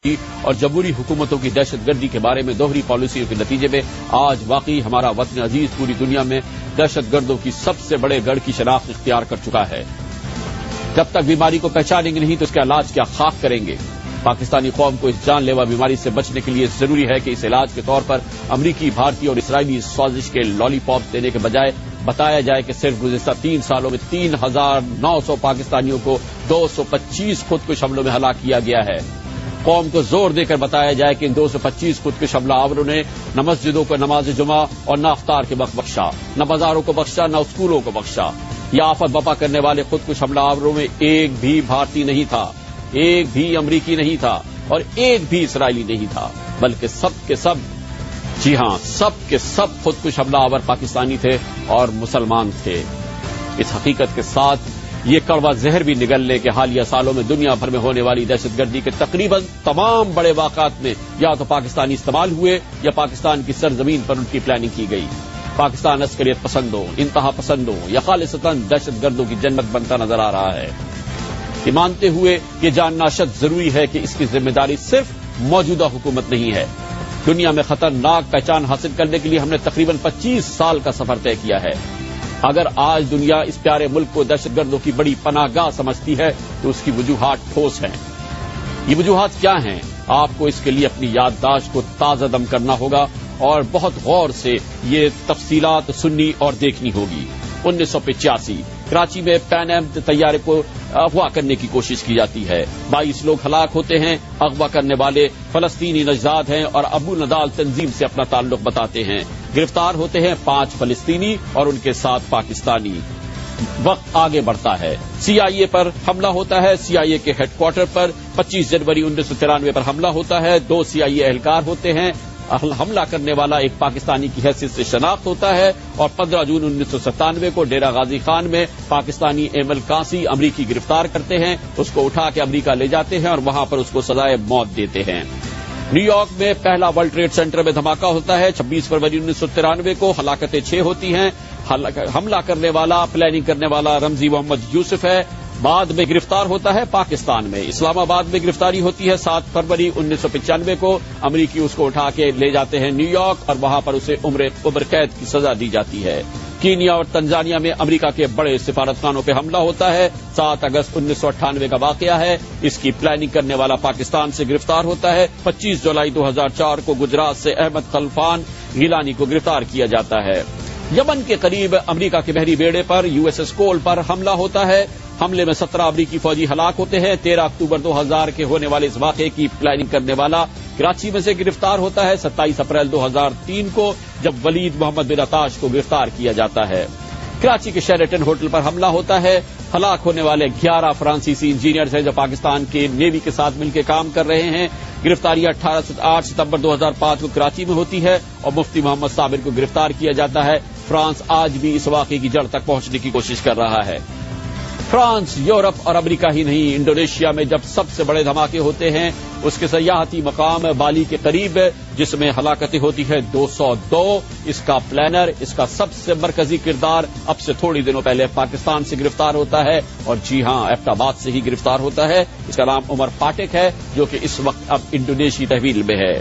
اور جمہوری حکومتوں کی دہشت گردی کے بارے میں دوہری پالیسیوں کے نتیجے میں آج واقعی ہمارا وطن عزیز پوری دنیا میں دہشت گردوں کی سب سے بڑے گڑھ کی شناخت اختیار کر چکا ہے۔ جب تک بیماری کو پہچانیں گے نہیں تو اس کا علاج کیا خاک کریں گے؟ پاکستانی قوم کو اس جان لیوا بیماری سے بچنے کے لیے ضروری ہے کہ اس علاج کے طور پر امریکی، بھارتی اور اسرائیلی سازش کے لالی پاپ دینے کے بجائے بتایا جائے کہ صرف گزشتہ 3 سالوں میں 3,900 پاکستانیوں کو 225 خودکش حملوں میں ہلاک کیا گیا ہے۔ قوم کو زور دے کر بتایا جائے کہ ان 225 خودکش حملہ آوروں نے نہ مسجدوں کو نماز جمعہ اور نہ افطار کے وقت بخشا، نہ بازاروں کو بخشا، نہ اسکولوں کو بخشا۔ یہ آفت بپا کرنے والے خودکش حملہ آوروں میں ایک بھی بھارتی نہیں تھا، ایک بھی امریکی نہیں تھا اور ایک بھی اسرائیلی نہیں تھا، بلکہ سب کے سب، جی ہاں، سب کے سب خودکش حملہ آور پاکستانی تھے اور مسلمان تھے۔ اس حقیقت کے ساتھ یہ کڑوا زہر بھی نگل لے کہ حالیہ سالوں میں دنیا بھر میں ہونے والی دہشت گردی کے تقریباً تمام بڑے واقعات میں یا تو پاکستانی استعمال ہوئے یا پاکستان کی سرزمین پر ان کی پلاننگ کی گئی۔ پاکستان عسکریت پسندوں، انتہا پسندوں یا خالصتاً دہشت گردوں کی جنت بنتا نظر آ رہا ہے۔ یہ مانتے ہوئے یہ جاننا شد ضروری ہے کہ اس کی ذمہ داری صرف موجودہ حکومت نہیں ہے۔ دنیا میں خطرناک پہچان حاصل کرنے کے لیے ہم نے تقریباً 25 سال کا سفر طے کیا ہے۔ اگر آج دنیا اس پیارے ملک کو دہشت گردوں کی بڑی پناہ گاہ سمجھتی ہے تو اس کی وجوہات ٹھوس ہیں۔ یہ وجوہات کیا ہیں؟ آپ کو اس کے لیے اپنی یادداشت کو تازہ دم کرنا ہوگا اور بہت غور سے یہ تفصیلات سننی اور دیکھنی ہوگی۔ 1985 کراچی میں پین ایم طیارے کو اغوا کرنے کی کوشش کی جاتی ہے۔ 22 لوگ ہلاک ہوتے ہیں۔ اغوا کرنے والے فلسطینی نژاد ہیں اور ابو نضال تنظیم سے اپنا تعلق بتاتے ہیں۔ گرفتار ہوتے ہیں 5 فلسطینی اور ان کے ساتھ پاکستانی۔ وقت آگے بڑھتا ہے، سی آئی اے پر حملہ ہوتا ہے۔ سی آئی اے کے ہیڈ کوارٹر پر 25 جنوری 1993 پر حملہ ہوتا ہے۔ 2 سی آئی اے اہلکار ہوتے ہیں۔ حملہ کرنے والا ایک پاکستانی کی حیثیت سے شناخت ہوتا ہے اور 15 جون 1997 کو ڈیرہ غازی خان میں پاکستانی ایمل کانسی امریکی گرفتار کرتے ہیں، اس کو اٹھا کے امریکہ لے جاتے ہیں اور وہاں پر اس کو سزائے موت دیتے ہیں۔ نیو یارک میں پہلا ورلڈ ٹریڈ سینٹر میں دھماکہ ہوتا ہے۔ 26 فروری 1993 کو ہلاکتیں 6 ہوتی ہیں۔ حملہ کرنے والا، پلاننگ کرنے والا رمزی محمد یوسف ہے۔ بعد میں گرفتار ہوتا ہے پاکستان میں، اسلام آباد میں گرفتاری ہوتی ہے 7 فروری 1995 کو۔ امریکی اس کو اٹھا کے لے جاتے ہیں نیو یارک اور وہاں پر اسے عمر قید کی سزا دی جاتی ہے۔ کینیا اور تنزانیہ میں امریکہ کے بڑے سفارتخانوں پہ حملہ ہوتا ہے۔ 7 اگست 1998 کا واقعہ ہے۔ اس کی پلاننگ کرنے والا پاکستان سے گرفتار ہوتا ہے۔ 25 جولائی 2004 کو گجرات سے احمد خلفان گیلانی کو گرفتار کیا جاتا ہے۔ یمن کے قریب امریکہ کے بحری بیڑے پر یو ایس ایس کول پر حملہ ہوتا ہے۔ حملے میں 17 امریکی فوجی ہلاک ہوتے ہیں۔ 13 اکتوبر 2000 کے ہونے والے اس واقعے کی پلاننگ کرنے والا کراچی میں سے گرفتار ہوتا ہے۔ 27 اپریل 2003 کو جب ولید محمد بن عطاش کو گرفتار کیا جاتا ہے۔ کراچی کے شیریٹن ہوٹل پر حملہ ہوتا ہے۔ ہلاک ہونے والے 11 فرانسیسی انجینئرز ہیں جو پاکستان کے نیوی کے ساتھ مل کے کام کر رہے ہیں۔ گرفتاری 8 ستمبر 2005 کو کراچی میں ہوتی ہے اور مفتی محمد صابر کو گرفتار کیا جاتا ہے۔ فرانس آج بھی اس واقعے کی جڑ تک پہنچنے کی کوشش کر رہا ہے۔ فرانس، یورپ اور امریکہ ہی نہیں، انڈونیشیا میں جب سب سے بڑے دھماکے ہوتے ہیں اس کے سیاحتی مقام بالی کے قریب جس میں ہلاکتیں ہوتی ہے 202، اس کا پلانر، اس کا سب سے مرکزی کردار اب سے تھوڑی دنوں پہلے پاکستان سے گرفتار ہوتا ہے اور جی ہاں، ایبٹ آباد سے ہی گرفتار ہوتا ہے۔ اس کا نام عمر پاٹک ہے جو کہ اس وقت اب انڈونیشی تحویل میں ہے۔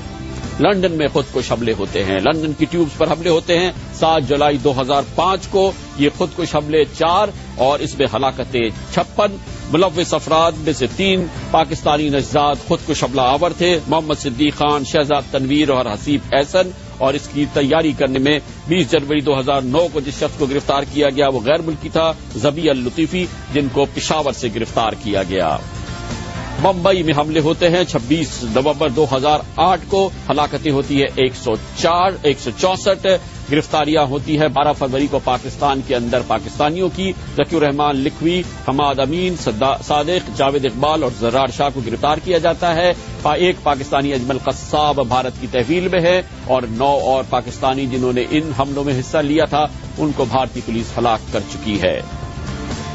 لندن میں خودکش حملے ہوتے ہیں، لندن کی ٹیوبز پر حملے ہوتے ہیں 7 جولائی 2005 کو۔ یہ خودکش حملے 4 اور اس میں ہلاکتیں 56۔ ملوث افراد میں سے 3 پاکستانی نژاد خودکش حملہ آور تھے، محمد صدیق خان، شہزاد تنویر اور حسیب احسن، اور اس کی تیاری کرنے میں 20 جنوری 2009 کو جس شخص کو گرفتار کیا گیا وہ غیر ملکی تھا، ذبیح اللطیفی، جن کو پشاور سے گرفتار کیا گیا۔ بمبئی میں حملے ہوتے ہیں 26 نومبر 2008 کو، ہلاکتیں ہوتی ہے 164، گرفتاریاں ہوتی ہے 12 فروری کو پاکستان کے اندر پاکستانیوں کی۔ ذکی الرحمان لکھوی، حماد امین، صادق، جاوید اقبال اور زرار شاہ کو گرفتار کیا جاتا ہے۔ ایک پاکستانی اجمل قصاب بھارت کی تحویل میں ہے اور 9 اور پاکستانی جنہوں نے ان حملوں میں حصہ لیا تھا ان کو بھارتی پولیس ہلاک کر چکی ہے۔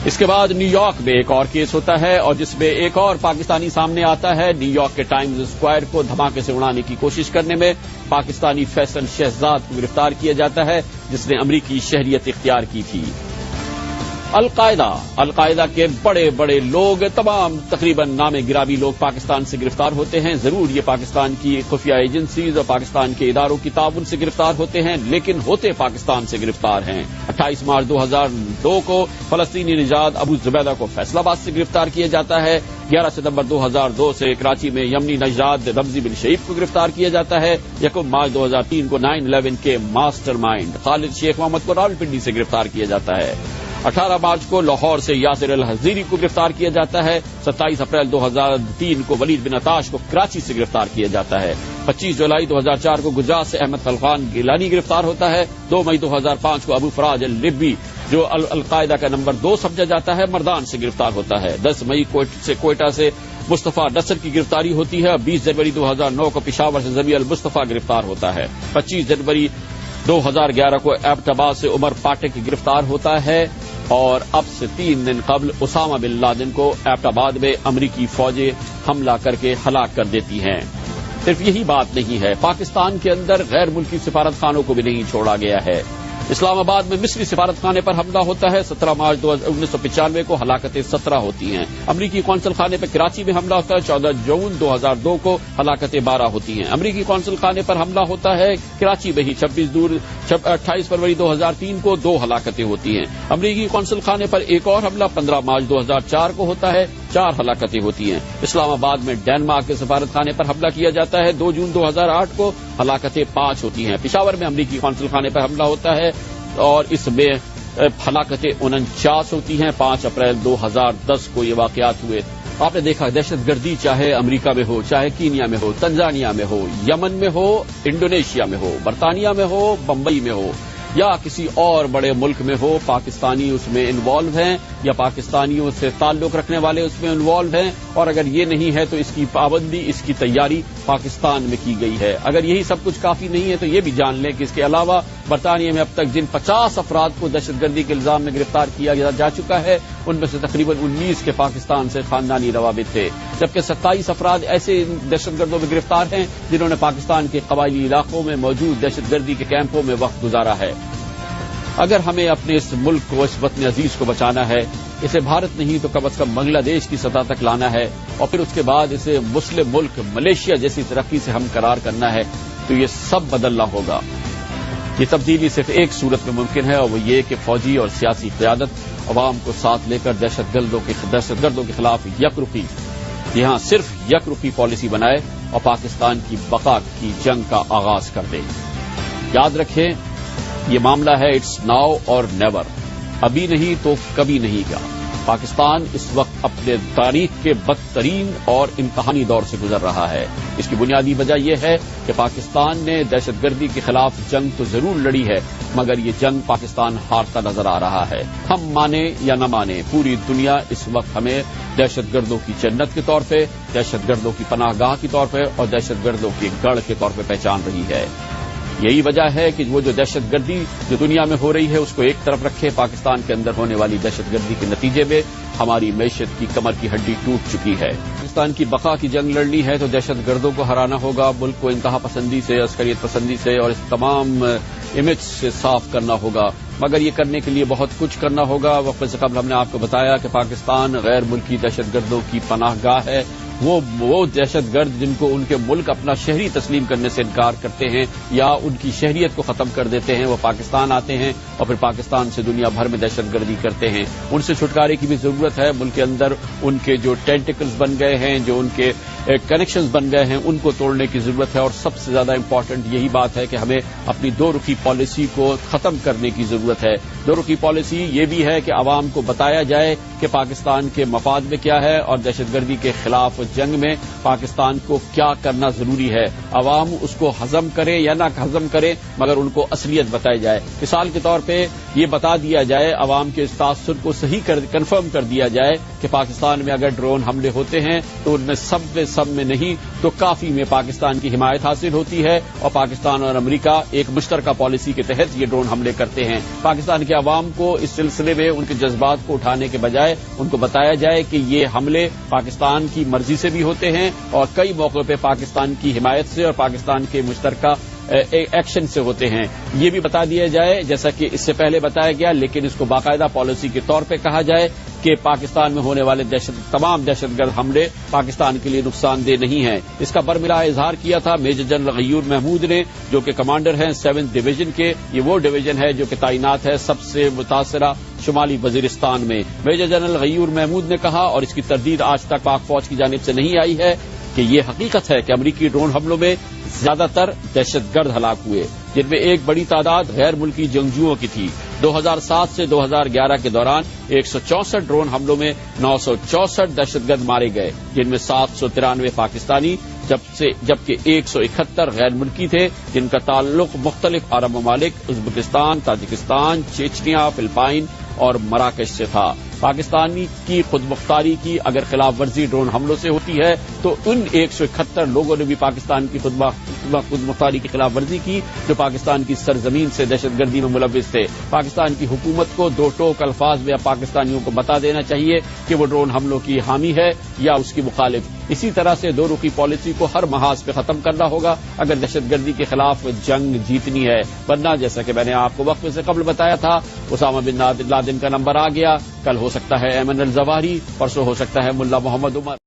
اس کے بعد نیو یارک میں ایک اور کیس ہوتا ہے اور جس میں ایک اور پاکستانی سامنے آتا ہے۔ نیو یارک کے ٹائمز اسکوائر کو دھماکے سے اڑانے کی کوشش کرنے میں پاکستانی فیصل شہزاد کو گرفتار کیا جاتا ہے جس نے امریکی شہریت اختیار کی تھی۔ القاعدہ کے بڑے بڑے لوگ، تمام تقریباً نامے گرامی لوگ پاکستان سے گرفتار ہوتے ہیں. ضرور یہ پاکستان کی خفیہ ایجنسیز اور پاکستان کے اداروں کی تعاون سے گرفتار ہوتے ہیں، لیکن ہوتے پاکستان سے گرفتار ہیں. 28 مارچ 2002 کو فلسطینی نژاد ابو زبیدہ کو فیصل آباد سے گرفتار کیا جاتا ہے. 11 ستمبر 2002 سے کراچی میں یمنی نژاد رمزی بن شعیب کو گرفتار کیا جاتا ہے. 1 مارچ 2003 کو 9/11 کے ماسٹر مائنڈ خالد شیخ محمد کو راولپنڈی سے گرفتار کیا جاتا ہے. 18 مارچ کو لاہور سے یاسر الحزیری کو گرفتار کیا جاتا ہے. 27 اپریل 2003 کو ولید بن عطاش کو کراچی سے گرفتار کیا جاتا ہے. 25 جولائی 2004 کو گجرات سے احمد خلقان گیلانی گرفتار ہوتا ہے. 2 مئی 2005 کو ابو فراج الربی جو القاعدہ کا نمبر 2 سمجھا جاتا ہے مردان سے گرفتار ہوتا ہے. 10 مئی کوئٹہ سے مصطفیٰ نصر کی گرفتاری ہوتی ہے. 20 جنوری 2009 کو پشاور سے زبی المصطفیٰ گرفتار ہوتا ہے. 25 جنوری 2011 کو ایبٹ آباد سے عمر پاٹک کی گرفتار ہوتا ہے. اور اب سے 3 دن قبل اسامہ بن لادن کو ایبٹ آباد میں امریکی فوجیں حملہ کر کے ہلاک کر دیتی ہیں. صرف یہی بات نہیں ہے، پاکستان کے اندر غیر ملکی سفارت خانوں کو بھی نہیں چھوڑا گیا ہے. اسلام آباد میں مصری سفارت خانے پر حملہ ہوتا ہے. 17 مارچ 1995 کو ہلاکتیں 17 ہوتی ہیں. امریکی قونصل خانے پر کراچی میں حملہ ہوتا ہے. 14 جون 2002 کو ہلاکتیں 12 ہوتی ہیں. امریکی قونصل خانے پر حملہ ہوتا ہے کراچی میں ہی. 28 فروری 2003 کو 2 ہلاکتیں ہوتی ہیں. امریکی قونصل خانے پر ایک اور حملہ 15 مارچ 2004 کو ہوتا ہے. 4 ہلاکتیں ہوتی ہیں. اسلام آباد میں ڈینمارک کے سفارت خانے پر حملہ کیا جاتا ہے. 2 جون 2008 کو ہلاکتیں 5 ہوتی ہیں. پشاور میں امریکی قونصل خانے پر حملہ ہوتا ہے اور اس میں ہلاکتیں 49 ہوتی ہیں. 5 اپریل 2010 کو یہ واقعات ہوئے. آپ نے دیکھا دہشت گردی چاہے امریکہ میں ہو، چاہے کینیا میں ہو، تنزانیہ میں ہو، یمن میں ہو، انڈونیشیا میں ہو، برطانیہ میں ہو، بمبئی میں ہو یا کسی اور بڑے ملک میں ہو، پاکستانی اس میں انوالو ہیں یا پاکستانیوں سے تعلق رکھنے والے اس میں انوالو ہیں. اور اگر یہ نہیں ہے تو اس کی پابندی، اس کی تیاری پاکستان میں کی گئی ہے. اگر یہی سب کچھ کافی نہیں ہے تو یہ بھی جان لیں کہ اس کے علاوہ برطانیہ میں اب تک جن 50 افراد کو دہشت گردی کے الزام میں گرفتار کیا جا چکا ہے، ان میں سے تقریباً 19 کے پاکستان سے خاندانی روابط تھے، جبکہ 27 افراد ایسے دہشت گردوں میں گرفتار ہیں جنہوں نے پاکستان کے قبائلی علاقوں میں موجود دہشت گردی کے کیمپوں میں وقت گزارا ہے. اگر ہمیں اپنے اس ملک کو، اس وطن عزیز کو بچانا ہے، اسے بھارت نہیں تو کم از کم بنگلہ دیش کی سطح تک لانا ہے اور پھر اس کے بعد اسے مسلم ملک ملیشیا جیسی ترقی سے ہمکنار کرنا ہے، تو یہ سب بدلنا ہوگا. یہ تبدیلی صرف ایک صورت میں ممکن ہے اور وہ یہ کہ فوجی اور سیاسی قیادت عوام کو ساتھ لے کر دہشت گردوں کے خلاف صرف یک رخی پالیسی بنائے اور پاکستان کی بقا کی جنگ کا آغاز کر دے. یاد رکھیں، یہ معاملہ ہے اٹس ناؤ اور نیور، ابھی نہیں تو کبھی نہیں گا. پاکستان اس وقت اپنے تاریخ کے بدترین اور امتحانی دور سے گزر رہا ہے. اس کی بنیادی وجہ یہ ہے کہ پاکستان نے دہشت گردی کے خلاف جنگ تو ضرور لڑی ہے، مگر یہ جنگ پاکستان ہارتا نظر آ رہا ہے. ہم مانے یا نہ مانے، پوری دنیا اس وقت ہمیں دہشت گردوں کی جنت کے طور پہ، دہشت گردوں کی پناہ گاہ کے طور پہ اور دہشت گردوں کے گڑھ کے طور پہ پہچان رہی ہے. یہی وجہ ہے کہ وہ جو دہشت گردی جو دنیا میں ہو رہی ہے اس کو ایک طرف رکھے، پاکستان کے اندر ہونے والی دہشت گردی کے نتیجے میں ہماری معیشت کی کمر کی ہڈی ٹوٹ چکی ہے. پاکستان کی بقا کی جنگ لڑنی ہے تو دہشت گردوں کو ہرانا ہوگا، ملک کو انتہا پسندی سے، عسکریت پسندی سے اور اس تمام امیج سے صاف کرنا ہوگا. مگر یہ کرنے کے لیے بہت کچھ کرنا ہوگا. وقت سے قبل ہم نے آپ کو بتایا کہ پاکستان غیر ملکی دہشت گردوں کی پناہ گاہ ہے. وہ دہشت گرد جن کو ان کے ملک اپنا شہری تسلیم کرنے سے انکار کرتے ہیں یا ان کی شہریت کو ختم کر دیتے ہیں، وہ پاکستان آتے ہیں اور پھر پاکستان سے دنیا بھر میں دہشت گردی کرتے ہیں. ان سے چھٹکارے کی بھی ضرورت ہے. ملک کے اندر ان کے جو ٹینٹیکلز بن گئے ہیں، جو ان کے کنیکشنز بن گئے ہیں، ان کو توڑنے کی ضرورت ہے. اور سب سے زیادہ امپورٹنٹ یہی بات ہے کہ ہمیں اپنی 2 رخی پالیسی کو ختم کرنے کی ضرورت ہے. 2 رخی پالیسی یہ بھی ہے کہ عوام کو بتایا جائے کہ پاکستان کے مفاد میں کیا ہے اور دہشت گردی کے خلاف جنگ میں پاکستان کو کیا کرنا ضروری ہے. عوام اس کو ہضم کرے یا نہ ہضم کرے، مگر ان کو اصلیت بتائی جائے. مثال کے طور پہ یہ بتا دیا جائے، عوام کے اس تاثر کو صحیح کنفرم کر دیا جائے کہ پاکستان میں اگر ڈرون حملے ہوتے ہیں تو ان میں سب میں نہیں تو کافی میں پاکستان کی حمایت حاصل ہوتی ہے اور پاکستان اور امریکہ ایک مشترکہ پالیسی کے تحت یہ ڈرون حملے کرتے ہیں. پاکستان کے عوام کو اس سلسلے میں ان کے جذبات کو اٹھانے کے بجائے ان کو بتایا جائے کہ یہ حملے پاکستان کی مرضی سے بھی ہوتے ہیں اور کئی موقعوں پہ پاکستان کی حمایت سے اور پاکستان کے مشترکہ ایکشن سے ہوتے ہیں. یہ بھی بتا دیا جائے جیسا کہ اس سے پہلے بتایا گیا، لیکن اس کو باقاعدہ پالیسی کے طور پہ کہا جائے کہ پاکستان میں ہونے والے تمام دہشت گرد حملے پاکستان کے لیے نقصان دہ نہیں ہیں. اس کا برملا اظہار کیا تھا میجر جنرل غیور محمود نے، جو کہ کمانڈر ہیں 7 ڈویژن کے. یہ وہ ڈویژن ہے جو کہ تعینات ہے سب سے متاثرہ شمالی وزیرستان میں. میجر جنرل غیور محمود نے کہا، اور اس کی تردید آج تک پاک فوج کی جانب سے نہیں آئی ہے، کہ یہ حقیقت ہے کہ امریکی ڈرون حملوں میں زیادہ تر دہشت گرد ہلاک ہوئے، جن میں ایک بڑی تعداد غیر ملکی جنگجوؤں کی تھی. 2007 سے 2011 کے دوران 164 ڈرون حملوں میں 964 دہشت گرد مارے گئے، جن میں 793 پاکستانی جبکہ 171 غیر ملکی تھے، جن کا تعلق مختلف عرب ممالک ازبکستان، تاجکستان، چیچنیا، فلپائن اور مراکش سے تھا. پاکستانی کی خود مختاری کی اگر خلاف ورزی ڈرون حملوں سے ہوتی ہے تو ان 171 لوگوں نے بھی پاکستان کی خود مختاری کی خلاف ورزی کی، جو پاکستان کی سرزمین سے دہشت گردی میں ملوث تھے. پاکستان کی حکومت کو دو ٹوک الفاظ میں پاکستانیوں کو بتا دینا چاہیے کہ وہ ڈرون حملوں کی حامی ہے یا اس کی مخالف. اسی طرح سے دو رخی پالیسی کو ہر محاذ پہ ختم کرنا ہوگا اگر دہشت گردی کے خلاف جنگ جیتنی ہے، ورنہ جیسا کہ میں نے آپ کو وقت سے قبل بتایا تھا، اسامہ بن لادن کا نمبر آ گیا. کل ہو سکتا ہے ایمن الظواہری، پرسوں ہو سکتا ہے ملا محمد عمر.